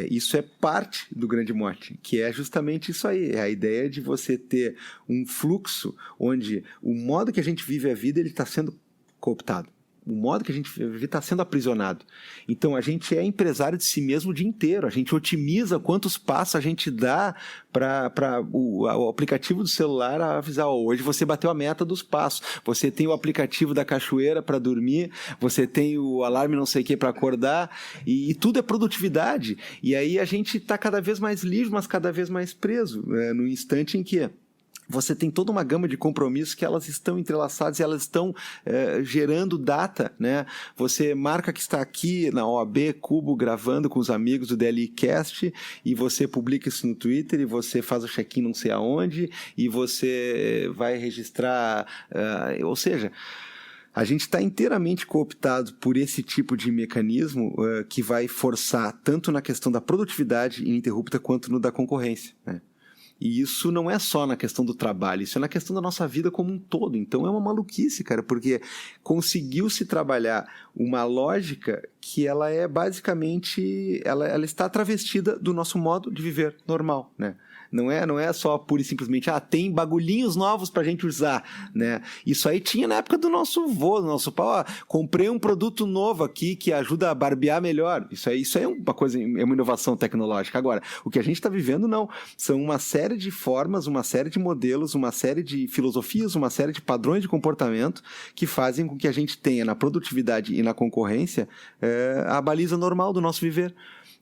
Isso é parte do grande mote, que é justamente isso aí, é a ideia de você ter um fluxo onde o modo que a gente vive a vida ele está sendo cooptado. O modo que a gente vive está sendo aprisionado. Então, a gente é empresário de si mesmo o dia inteiro. A gente otimiza quantos passos a gente dá para o aplicativo do celular avisar, hoje você bateu a meta dos passos. Você tem o aplicativo da cachoeira para dormir, você tem o alarme não sei o que para acordar, e tudo é produtividade. E aí a gente está cada vez mais livre, mas cada vez mais preso, no instante em que você tem toda uma gama de compromissos que elas estão entrelaçadas e elas estão gerando data, né? Você marca que está aqui na OAB Cubo gravando com os amigos do DLIcast e você publica isso no Twitter e você faz o check-in não sei aonde e você vai registrar, ou seja, a gente está inteiramente cooptado por esse tipo de mecanismo que vai forçar tanto na questão da produtividade ininterrupta quanto no da concorrência, né? E isso não é só na questão do trabalho, isso é na questão da nossa vida como um todo. Então é uma maluquice, cara, porque conseguiu-se trabalhar uma lógica que ela é basicamente, ela está travestida do nosso modo de viver normal, né? Não é só pura e simplesmente, tem bagulhinhos novos pra gente usar, né? Isso aí tinha na época do nosso vô, do nosso pai, comprei um produto novo aqui que ajuda a barbear melhor. Isso aí é uma coisa, é uma inovação tecnológica. Agora, o que a gente está vivendo não, são uma série de formas, uma série de modelos, uma série de filosofias, uma série de padrões de comportamento que fazem com que a gente tenha na produtividade e na concorrência a baliza normal do nosso viver.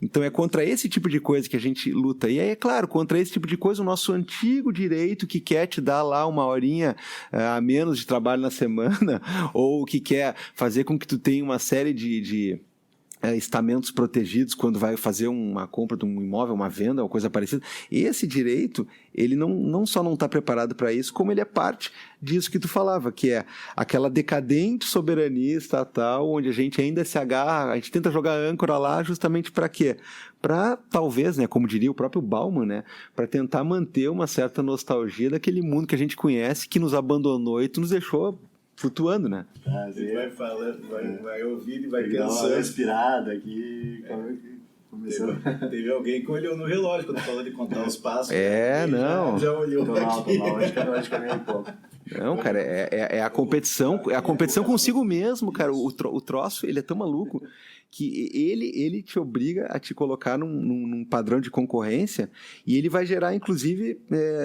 Então é contra esse tipo de coisa que a gente luta. E aí, é claro, contra esse tipo de coisa, o nosso antigo direito que quer te dar lá uma horinha a menos de trabalho na semana, ou que quer fazer com que tu tenha uma série de estamentos protegidos quando vai fazer uma compra de um imóvel, uma venda, uma coisa parecida. Esse direito, ele não só não está preparado para isso, como ele é parte disso que tu falava, que é aquela decadente soberania estatal, onde a gente ainda se agarra, a gente tenta jogar âncora lá justamente para quê? Para, talvez, né, como diria o próprio Bauman, né, para tentar manter uma certa nostalgia daquele mundo que a gente conhece, que nos abandonou e tu nos deixou flutuando, né? Você vai falando, vai ouvindo e vai Dá uma pensando. respirada aqui. Começou. Teve alguém que olhou no relógio quando falou de contar os passos. Não. Já olhou Tô mal, aqui. hoje caminhei um pouco. Não, cara, é a competição consigo mesmo, cara. O troço, ele é tão maluco que ele te obriga a te colocar num padrão de concorrência e ele vai gerar, inclusive,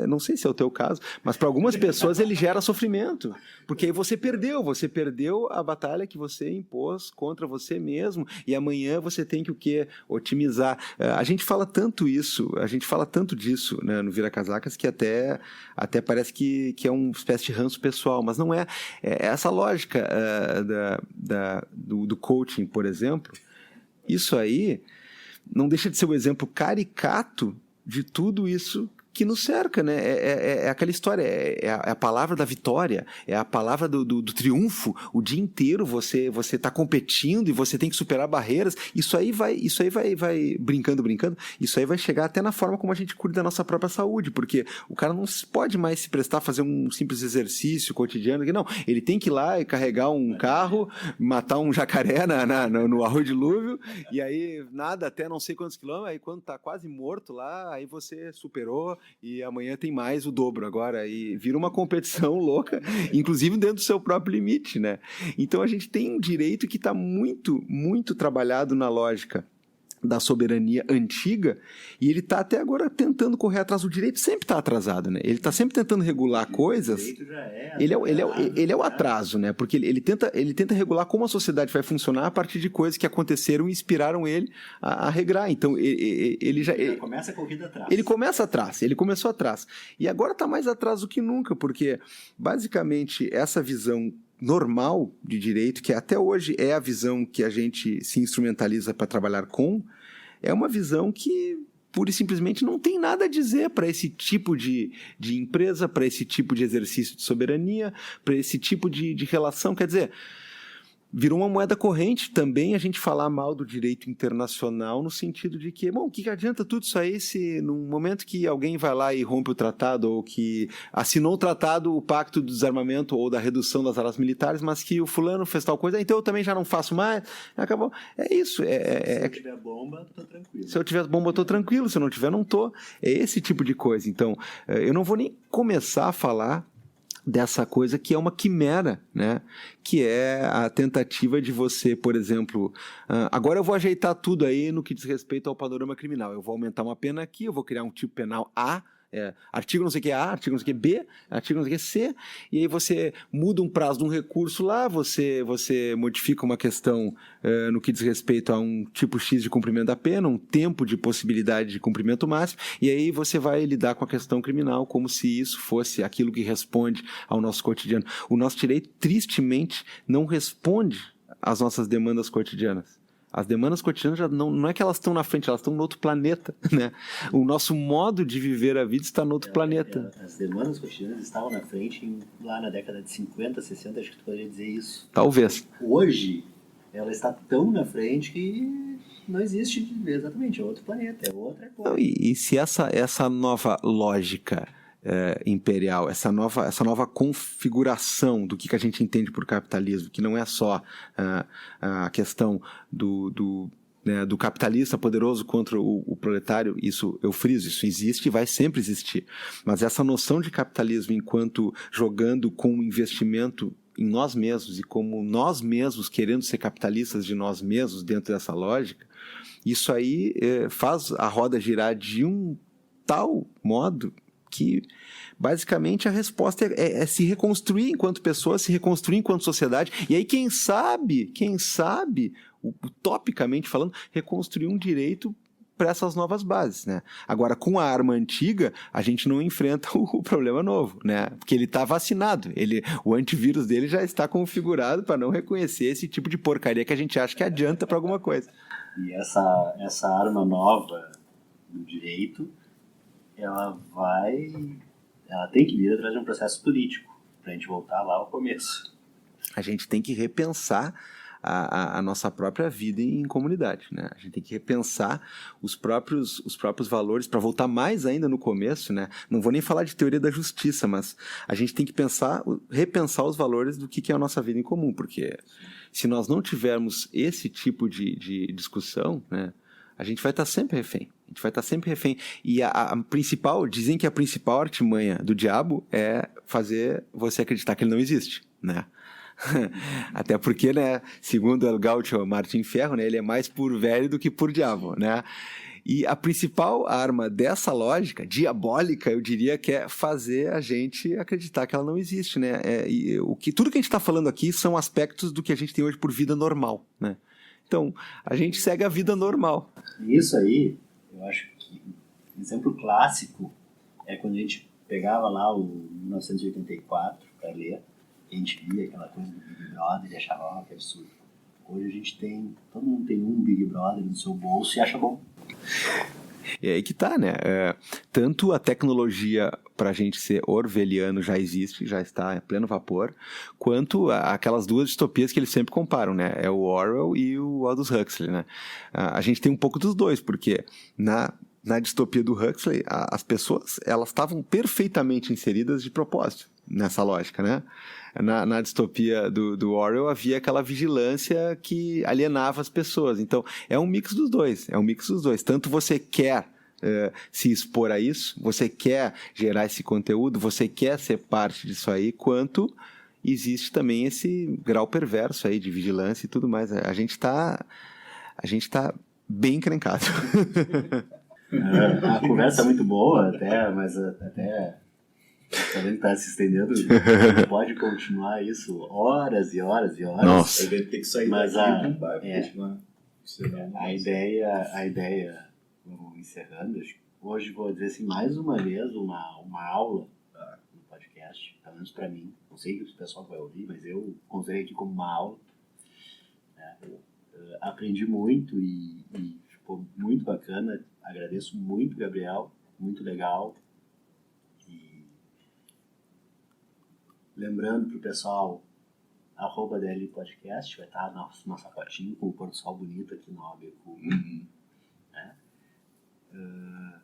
não sei se é o teu caso, mas para algumas pessoas ele gera sofrimento, porque aí você perdeu a batalha que você impôs contra você mesmo e amanhã você tem que o quê? Otimizar. A gente fala tanto disso, né, no Vira Casacas, que até parece que é uma espécie de ranço pessoal, mas não é. Essa lógica do coaching, por exemplo, isso aí não deixa de ser o exemplo caricato de tudo isso que nos cerca, né? É aquela história, é a palavra da vitória, é a palavra do triunfo. O dia inteiro você está competindo e você tem que superar barreiras. Isso aí vai brincando. Isso aí vai chegar até na forma como a gente cuida da nossa própria saúde, porque o cara não pode mais se prestar a fazer um simples exercício cotidiano. Não, ele tem que ir lá e carregar um carro, matar um jacaré no arroio dilúvio, e aí nada até não sei quantos quilômetros, aí quando tá quase morto lá, aí você superou, e amanhã tem mais o dobro agora, e vira uma competição louca, inclusive dentro do seu próprio limite, né? Então a gente tem um direito que está muito, muito trabalhado na lógica da soberania antiga, e ele está até agora tentando correr atrás. O direito sempre está atrasado, né? Ele está sempre tentando regular coisas. O direito já é Ele é o atraso, né? Porque ele tenta regular como a sociedade vai funcionar a partir de coisas que aconteceram e inspiraram ele a regrar. Então, ele começa a corrida atrás. Ele começou atrás. E agora está mais atrás do que nunca, porque, basicamente, essa visão normal de direito, que até hoje é a visão que a gente se instrumentaliza para trabalhar com, é uma visão que pura e simplesmente não tem nada a dizer para esse tipo de empresa, para esse tipo de exercício de soberania, para esse tipo de relação. Quer dizer, virou uma moeda corrente também a gente falar mal do direito internacional, no sentido de que, bom, o que adianta tudo isso aí se num momento que alguém vai lá e rompe o tratado, ou que assinou o tratado, o pacto do desarmamento ou da redução das armas militares, mas que o fulano fez tal coisa, então eu também já não faço mais, acabou. É isso. Se eu tiver bomba, tô tranquilo. Se eu tiver bomba, eu tô tranquilo, se eu não tiver, não tô. É esse tipo de coisa. Então, eu não vou nem começar a falar dessa coisa que é uma quimera, né? Que é a tentativa de você, por exemplo, agora eu vou ajeitar tudo aí no que diz respeito ao panorama criminal. Eu vou aumentar uma pena aqui, eu vou criar um tipo penal A, artigo não sei o que A, artigo não sei o que B, artigo não sei o que C, e aí você muda um prazo de um recurso lá, você modifica uma questão no que diz respeito a um tipo X de cumprimento da pena, um tempo de possibilidade de cumprimento máximo, e aí você vai lidar com a questão criminal como se isso fosse aquilo que responde ao nosso cotidiano. O nosso direito, tristemente, não responde às nossas demandas cotidianas. As demandas cotidianas já não é que elas estão na frente, elas estão no outro planeta, né? O nosso modo de viver a vida está no outro planeta. As demandas cotidianas estavam na frente lá na década de 50, 60, acho que tu poderia dizer isso. Talvez. Hoje, ela está tão na frente que não existe exatamente, é outro planeta, é outra coisa. E se essa nova lógica imperial, essa nova configuração do que a gente entende por capitalismo, que não é só a questão do capitalista poderoso contra o proletário, isso eu friso, isso existe e vai sempre existir. Mas essa noção de capitalismo enquanto jogando com investimento em nós mesmos e como nós mesmos querendo ser capitalistas de nós mesmos dentro dessa lógica, isso aí faz a roda girar de um tal modo que, basicamente, a resposta é se reconstruir enquanto pessoa, se reconstruir enquanto sociedade, e aí, quem sabe, utopicamente falando, reconstruir um direito para essas novas bases, né? Agora, com a arma antiga, a gente não enfrenta o problema novo, né? Porque ele está vacinado, o antivírus dele já está configurado para não reconhecer esse tipo de porcaria que a gente acha que adianta para alguma coisa. E essa arma nova do direito, ela tem que vir atrás de um processo político, para a gente voltar lá ao começo. A gente tem que repensar a nossa própria vida em comunidade, né? A gente tem que repensar os próprios valores, para voltar mais ainda no começo, né? Não vou nem falar de teoria da justiça, mas a gente tem que repensar os valores do que é a nossa vida em comum, porque se nós não tivermos esse tipo de discussão, né, a gente vai estar sempre refém. E dizem que a principal artimanha do diabo é fazer você acreditar que ele não existe, né? Até porque, né, segundo o Gaucho Martin Fierro, né, ele é mais por velho do que por diabo, né? E a principal arma dessa lógica diabólica, eu diria, que é fazer a gente acreditar que ela não existe, né? Tudo que a gente está falando aqui são aspectos do que a gente tem hoje por vida normal, né? Então, a gente segue a vida normal. Isso aí, eu acho que um exemplo clássico é quando a gente pegava lá o 1984 para ler, a gente via aquela coisa do Big Brother e achava, que absurdo. Hoje todo mundo tem um Big Brother no seu bolso e acha bom. E aí que tá, né? Tanto a tecnologia para a gente ser orwelliano já existe, já está em pleno vapor, quanto aquelas duas distopias que eles sempre comparam, né? É o Orwell e o Aldous Huxley, né? A gente tem um pouco dos dois, porque na distopia do Huxley, as pessoas, elas estavam perfeitamente inseridas de propósito nessa lógica, né? Na distopia do Orwell havia aquela vigilância que alienava as pessoas. Então, é um mix dos dois. Tanto você quer se expor a isso, você quer gerar esse conteúdo, você quer ser parte disso aí, quanto existe também esse grau perverso aí de vigilância e tudo mais. A gente tá bem encrencado. A conversa é muito boa, até, mas até também está se estendendo. Pode continuar isso horas e horas e horas. Nossa. Aí vai ter que sair Mas daqui e vai continuar. A ideia, vamos encerrando, hoje vou dizer assim, mais uma vez, uma aula no podcast, pelo menos para mim. Não sei que o pessoal vai ouvir, mas eu considerei aqui como uma aula. Aprendi muito e ficou muito bacana. Agradeço muito, Gabriel, muito legal. E lembrando pro pessoal, @DLI Podcast, vai estar nossa fotinho com o pôr do sol bonito aqui na OABCU.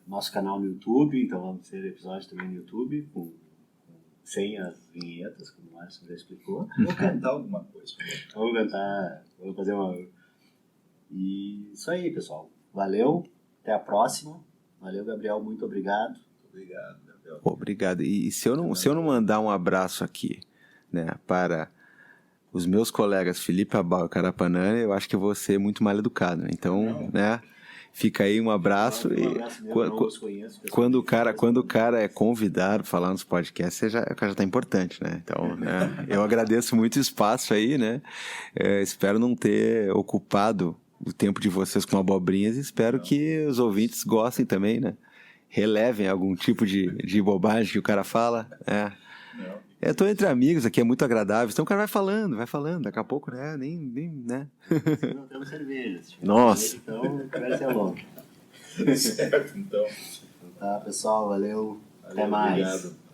Nosso canal no YouTube, então vamos ter episódios também no YouTube, sem as vinhetas, como o Márcio já explicou. Vou cantar alguma coisa. Vamos cantar, vamos fazer uma... E isso aí, pessoal. Valeu, até a próxima. Valeu, Gabriel, muito obrigado. Obrigado, Gabriel. Obrigado. E se eu não mandar um abraço aqui, né, para os meus colegas Felipe Abal e Carapanã, eu acho que eu vou ser muito mal educado, né? Então, né, fica aí um abraço. Quando o cara é convidado para falar nos podcasts, o cara já tá importante, né? Então, né, eu agradeço muito o espaço aí, né? Espero não ter ocupado o tempo de vocês com abobrinhas e espero que os ouvintes gostem também, né? Relevem algum tipo de bobagem que o cara fala. Eu tô entre amigos aqui, é muito agradável. Então o cara vai falando. Daqui a pouco, né? Nem né? Não temos cerveja. Nossa. Então, vai ser longo. Certo, então. Tá, pessoal, valeu. Até mais. Obrigado.